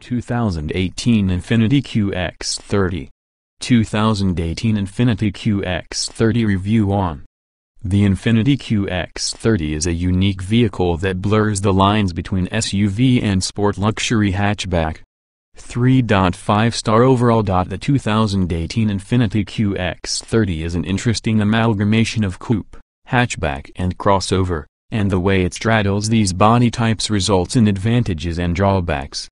2018 INFINITI QX30. 2018 INFINITI QX30 Review on. The INFINITI QX30 is a unique vehicle that blurs the lines between SUV and sport luxury hatchback. 3.5-star overall. The 2018 INFINITI QX30 is an interesting amalgamation of coupe, hatchback and crossover, and the way it straddles these body types results in advantages and drawbacks.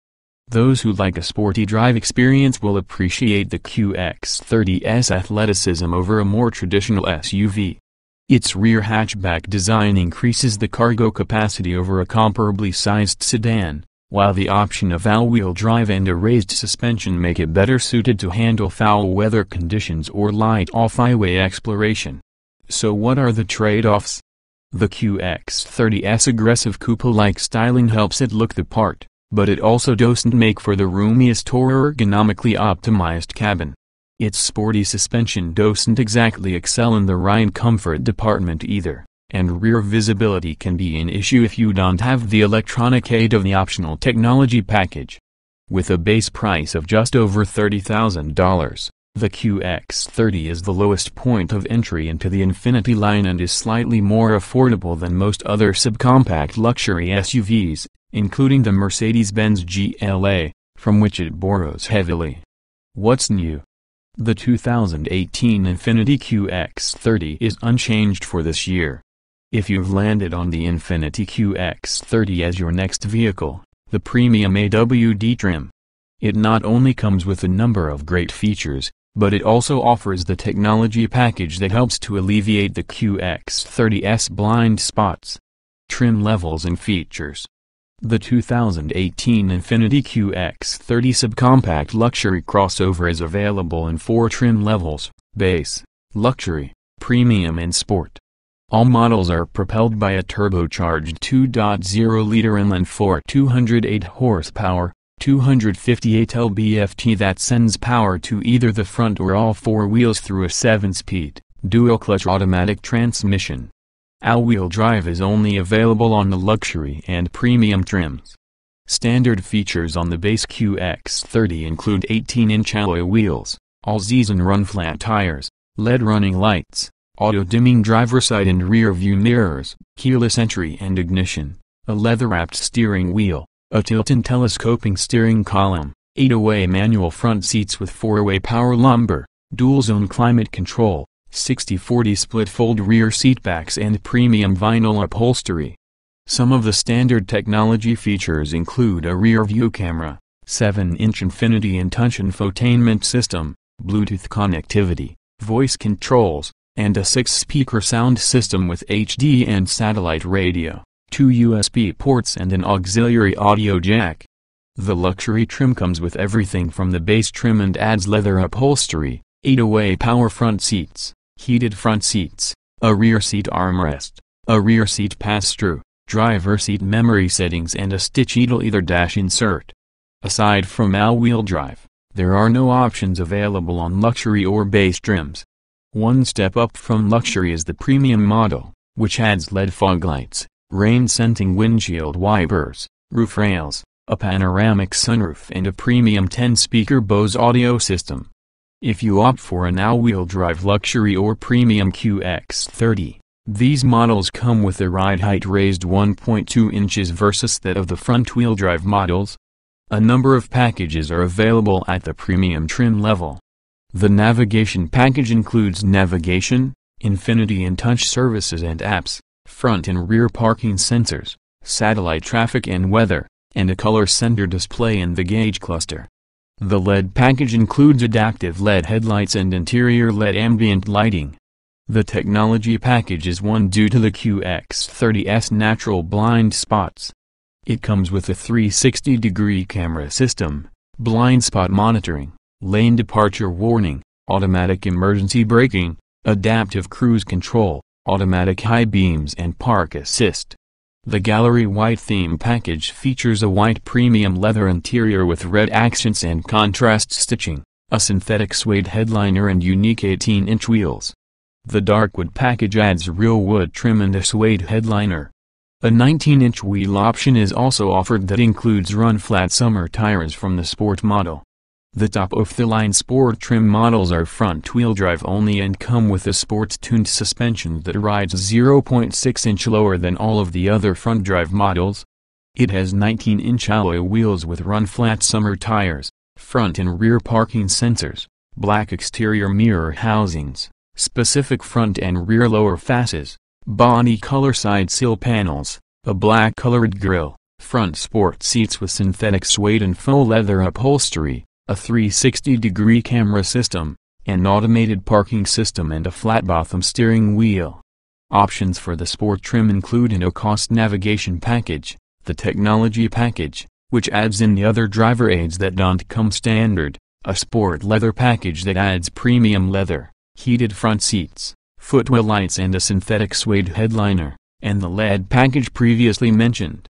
Those who like a sporty drive experience will appreciate the QX30's athleticism over a more traditional SUV. Its rear hatchback design increases the cargo capacity over a comparably sized sedan, while the option of all-wheel drive and a raised suspension make it better suited to handle foul weather conditions or light off-highway exploration. So what are the trade-offs? The QX30's aggressive coupe-like styling helps it look the part, but it also doesn't make for the roomiest or ergonomically optimized cabin. Its sporty suspension doesn't exactly excel in the ride comfort department either, and rear visibility can be an issue if you don't have the electronic aid of the optional technology package. With a base price of just over $30,000, the QX30 is the lowest point of entry into the INFINITI line and is slightly more affordable than most other subcompact luxury SUVs, including the Mercedes-Benz GLA, from which it borrows heavily. What's new? The 2018 INFINITI QX30 is unchanged for this year. If you've landed on the INFINITI QX30 as your next vehicle, the premium AWD trim. It not only comes with a number of great features, but it also offers the technology package that helps to alleviate the QX30's blind spots. Trim levels and features. The 2018 INFINITI QX30 subcompact luxury crossover is available in 4 trim levels: base, luxury, premium and sport. All models are propelled by a turbocharged 2.0-liter inline-4 208 horsepower, 258 lb-ft that sends power to either the front or all 4 wheels through a 7-speed, dual-clutch automatic transmission. All-wheel drive is only available on the luxury and premium trims. Standard features on the base QX30 include 18-inch alloy wheels, all-season run-flat tires, LED running lights, auto-dimming driver's side and rear-view mirrors, keyless entry and ignition, a leather-wrapped steering wheel, a tilt and telescoping steering column, 8-way manual front seats with 4-way power lumbar, dual-zone climate control, 60/40 split-fold rear seatbacks and premium vinyl upholstery. Some of the standard technology features include a rear-view camera, 7-inch INFINITI InTouch infotainment system, Bluetooth connectivity, voice controls, and a 6-speaker sound system with HD and satellite radio, 2 USB ports and an auxiliary audio jack. The luxury trim comes with everything from the base trim and adds leather upholstery, 8-way power front seats, heated front seats, a rear seat armrest, a rear seat pass-through, driver seat memory settings and a stitched leather dash insert. Aside from all-wheel drive, there are no options available on luxury or base trims. One step up from luxury is the premium model, which adds LED fog lights, rain-sensing windshield wipers, roof rails, a panoramic sunroof and a premium 10-speaker Bose audio system. If you opt for an all-wheel drive luxury or premium QX30, these models come with a ride height raised 1.2 inches versus that of the front-wheel drive models. A number of packages are available at the premium trim level. The navigation package includes navigation, INFINITI InTouch services and apps, front and rear parking sensors, satellite traffic and weather, and a color center display in the gauge cluster. The LED package includes adaptive LED headlights and interior LED ambient lighting. The technology package is one due to the QX30's natural blind spots. It comes with a 360-degree camera system, blind spot monitoring, lane departure warning, automatic emergency braking, adaptive cruise control, automatic high beams and park assist. The Gallery White theme package features a white premium leather interior with red accents and contrast stitching, a synthetic suede headliner and unique 18-inch wheels. The Dark Wood package adds real wood trim and a suede headliner. A 19-inch wheel option is also offered that includes run-flat summer tires from the Sport model. The top-of-the-line Sport trim models are front-wheel drive only and come with a sports-tuned suspension that rides 0.6 inch lower than all of the other front-drive models. It has 19-inch alloy wheels with run-flat summer tires, front and rear parking sensors, black exterior mirror housings, specific front and rear lower fasces, body color side sill panels, a black colored grille, front sport seats with synthetic suede and faux leather upholstery, a 360-degree camera system, an automated parking system and a flat-bottom steering wheel. Options for the sport trim include a no-cost navigation package, the technology package, which adds in the other driver aids that don't come standard, a sport leather package that adds premium leather, heated front seats, footwell lights and a synthetic suede headliner, and the LED package previously mentioned.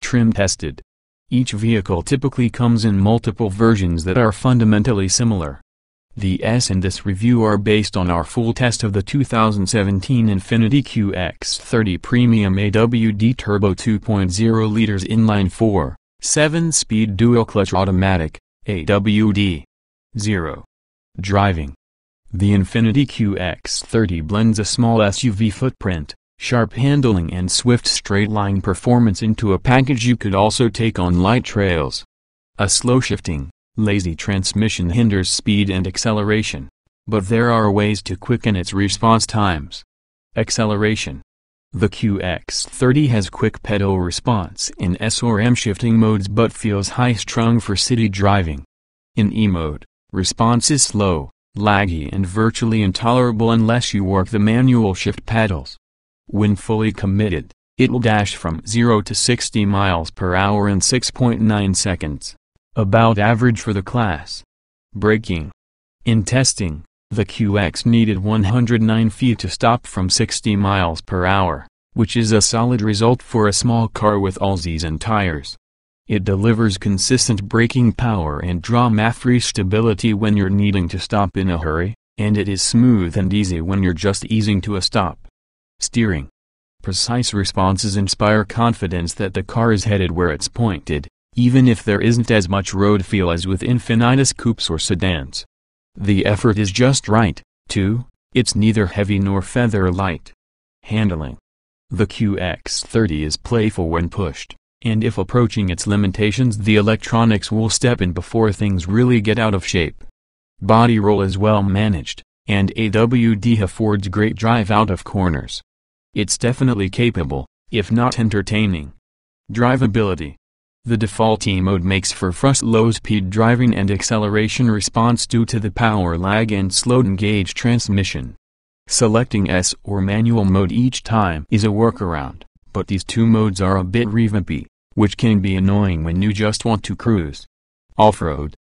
Trim tested. Each vehicle typically comes in multiple versions that are fundamentally similar. The S in this review are based on our full test of the 2017 INFINITI QX30 Premium AWD Turbo 2.0 liters inline-4, 7-speed dual-clutch automatic, AWD. 0. Driving. The INFINITI QX30 blends a small SUV footprint, sharp handling and swift straight-line performance into a package you could also take on light trails. A slow-shifting, lazy transmission hinders speed and acceleration, but there are ways to quicken its response times. Acceleration. The QX30 has quick pedal response in S or M shifting modes but feels high-strung for city driving. In E mode, response is slow, laggy and virtually intolerable unless you work the manual shift paddles. When fully committed, it will dash from 0 to 60 miles per hour in 6.9 seconds, about average for the class. Braking. In testing, the QX needed 109 feet to stop from 60 miles per hour, which is a solid result for a small car with all-season tires. It delivers consistent braking power and drama-free stability when you're needing to stop in a hurry, and it is smooth and easy when you're just easing to a stop. Steering. Precise responses inspire confidence that the car is headed where it's pointed, even if there isn't as much road feel as with Infinitis coupes or sedans. The effort is just right, too. It's neither heavy nor feather light. Handling. The QX30 is playful when pushed, and if approaching its limitations the electronics will step in before things really get out of shape. Body roll is well managed, and AWD affords great drive out of corners. It's definitely capable, if not entertaining. Drivability. The default E mode makes for fast low-speed driving and acceleration response due to the power lag and slow-engage transmission. Selecting S or manual mode each time is a workaround, but these two modes are a bit revampy, which can be annoying when you just want to cruise. Off-road.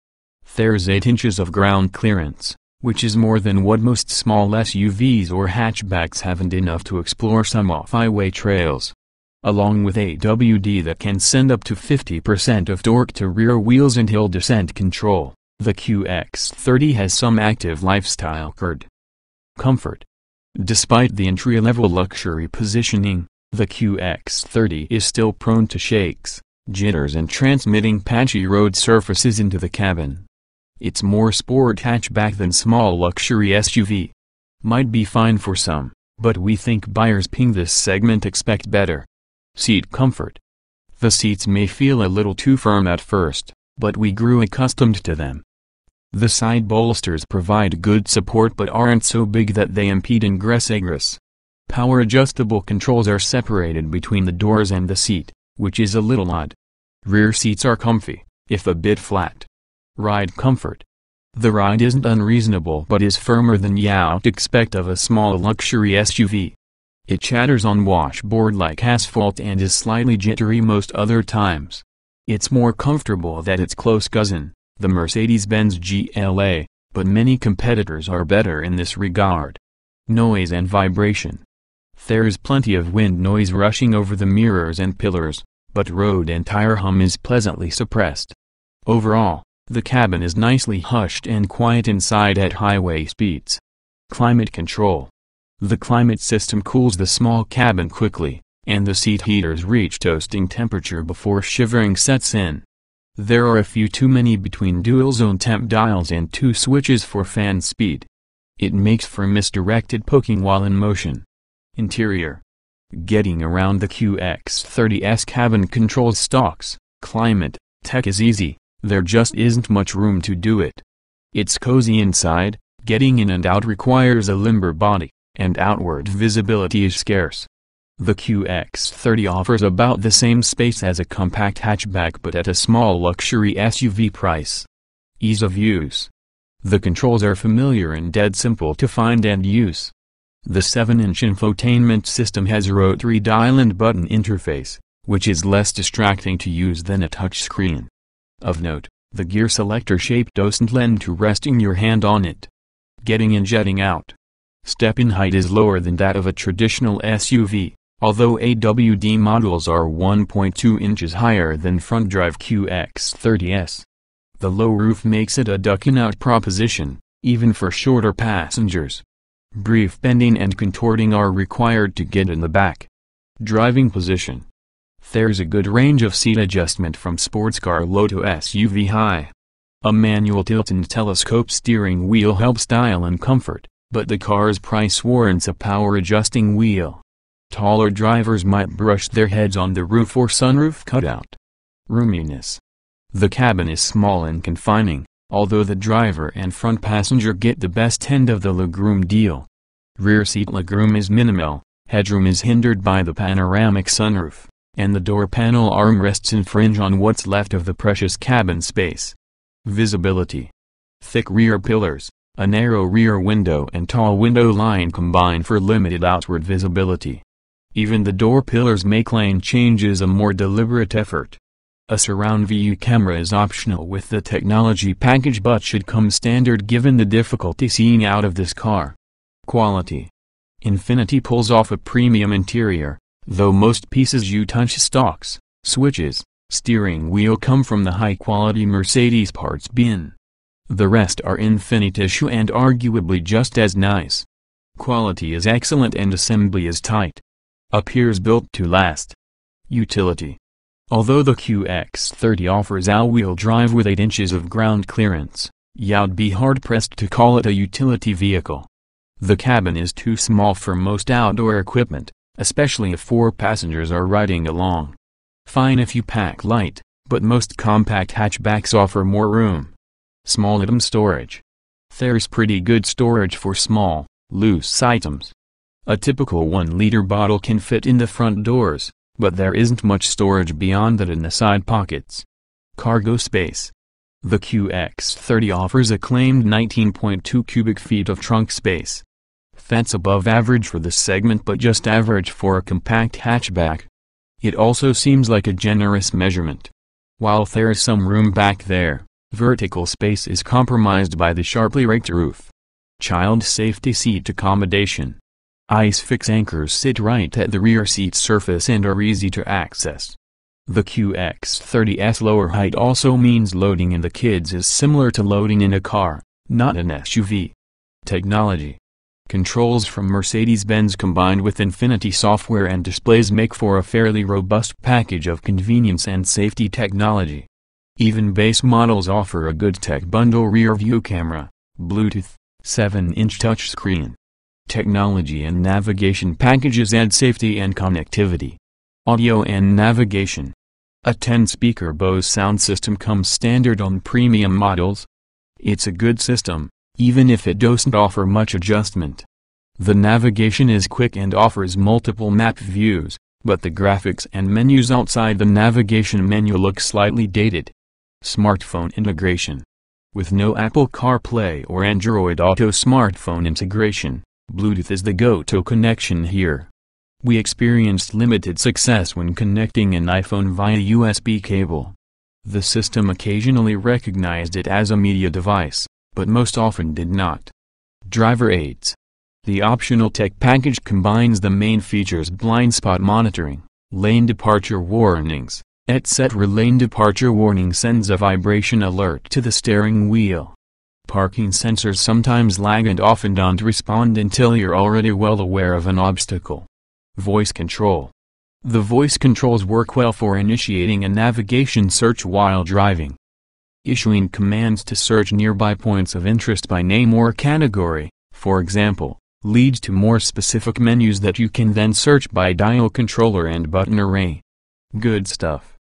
There's 8 inches of ground clearance, which is more than what most small SUVs or hatchbacks have and enough to explore some off-highway trails. Along with AWD that can send up to 50% of torque to rear wheels and hill descent control, the QX30 has some active lifestyle cred. Comfort. Despite the entry-level luxury positioning, the QX30 is still prone to shakes, jitters and transmitting patchy road surfaces into the cabin. It's more sport hatchback than small luxury SUV. Might be fine for some, but we think buyers ping this segment expect better. Seat comfort. The seats may feel a little too firm at first, but we grew accustomed to them. The side bolsters provide good support but aren't so big that they impede ingress-egress. Power adjustable controls are separated between the doors and the seat, which is a little odd. Rear seats are comfy, if a bit flat. Ride comfort. The ride isn't unreasonable but is firmer than you'd expect of a small luxury SUV. It chatters on washboard like asphalt and is slightly jittery most other times. It's more comfortable than its close cousin, the Mercedes-Benz GLA, but many competitors are better in this regard. Noise and vibration. There's plenty of wind noise rushing over the mirrors and pillars, but road and tire hum is pleasantly suppressed. Overall, the cabin is nicely hushed and quiet inside at highway speeds. Climate control. The climate system cools the small cabin quickly, and the seat heaters reach toasting temperature before shivering sets in. There are a few too many between dual-zone temp dials and 2 switches for fan speed. It makes for misdirected poking while in motion. Interior. Getting around the QX30's cabin controls stalks, climate, tech is easy, there just isn't much room to do it. It's cozy inside, getting in and out requires a limber body, and outward visibility is scarce. The QX30 offers about the same space as a compact hatchback but at a small luxury SUV price. Ease of use. The controls are familiar and dead simple to find and use. The 7-inch infotainment system has a rotary dial and button interface, which is less distracting to use than a touchscreen. Of note, the gear selector shape doesn't lend to resting your hand on it. Getting and jetting out. Step-in height is lower than that of a traditional SUV. Although AWD models are 1.2 inches higher than front-drive QX30s. The low roof makes it a duck-in-out proposition, even for shorter passengers. Brief bending and contorting are required to get in the back. Driving position. There's a good range of seat adjustment from sports car low to SUV high. A manual tilt and telescope steering wheel helps style and comfort, but the car's price warrants a power-adjusting wheel. Taller drivers might brush their heads on the roof or sunroof cutout. Roominess. The cabin is small and confining, although the driver and front passenger get the best end of the legroom deal. Rear seat legroom is minimal, headroom is hindered by the panoramic sunroof, and the door panel armrests infringe on what's left of the precious cabin space. Visibility. Thick rear pillars, a narrow rear window and tall window line combine for limited outward visibility. Even the door pillars make lane changes a more deliberate effort. A surround view camera is optional with the technology package but should come standard given the difficulty seeing out of this car. Quality. Infiniti pulls off a premium interior, though most pieces you touch stalks, switches, steering wheel come from the high-quality Mercedes parts bin. The rest are Infiniti tissue and arguably just as nice. Quality is excellent and assembly is tight. Appears built to last. Utility. Although the QX30 offers all-wheel drive with 8 inches of ground clearance, you'd be hard-pressed to call it a utility vehicle. The cabin is too small for most outdoor equipment, especially if 4 passengers are riding along. Fine if you pack light, but most compact hatchbacks offer more room. Small item storage. There's pretty good storage for small, loose items. A typical 1-liter bottle can fit in the front doors, but there isn't much storage beyond that in the side pockets. Cargo space. The QX30 offers a claimed 19.2 cubic feet of trunk space. That's above average for this segment but just average for a compact hatchback. It also seems like a generous measurement. While there is some room back there, vertical space is compromised by the sharply raked roof. Child safety seat accommodation. ISOFIX anchors sit right at the rear seat surface and are easy to access. The QX30's lower height also means loading in the kids is similar to loading in a car, not an SUV. Technology. Controls from Mercedes-Benz combined with Infiniti software and displays make for a fairly robust package of convenience and safety technology. Even base models offer a good tech bundle: rear view camera, Bluetooth, 7-inch touchscreen. Technology and navigation packages add safety and connectivity. Audio and navigation. A 10-speaker Bose sound system comes standard on premium models. It's a good system, even if it doesn't offer much adjustment. The navigation is quick and offers multiple map views, but the graphics and menus outside the navigation menu look slightly dated. Smartphone integration. With no Apple CarPlay or Android Auto smartphone integration, Bluetooth is the go-to connection here. We experienced limited success when connecting an iPhone via USB cable. The system occasionally recognized it as a media device, but most often did not. Driver aids. The optional tech package combines the main features: blind spot monitoring, lane departure warnings, etc. Lane departure warning sends a vibration alert to the steering wheel. Parking sensors sometimes lag and often don't respond until you're already well aware of an obstacle. Voice control. The voice controls work well for initiating a navigation search while driving. Issuing commands to search nearby points of interest by name or category, for example, leads to more specific menus that you can then search by dial controller and button array. Good stuff.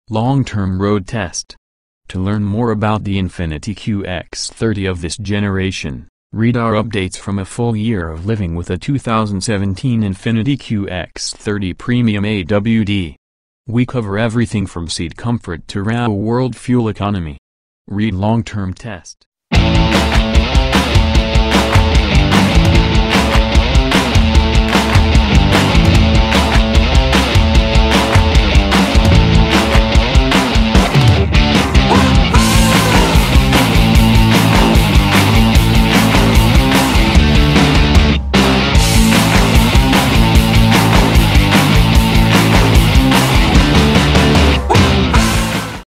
Long-term road test. To learn more about the Infiniti QX30 of this generation, read our updates from a full year of living with a 2017 Infiniti QX30 Premium AWD. We cover everything from seat comfort to real-world fuel economy. Read long-term test.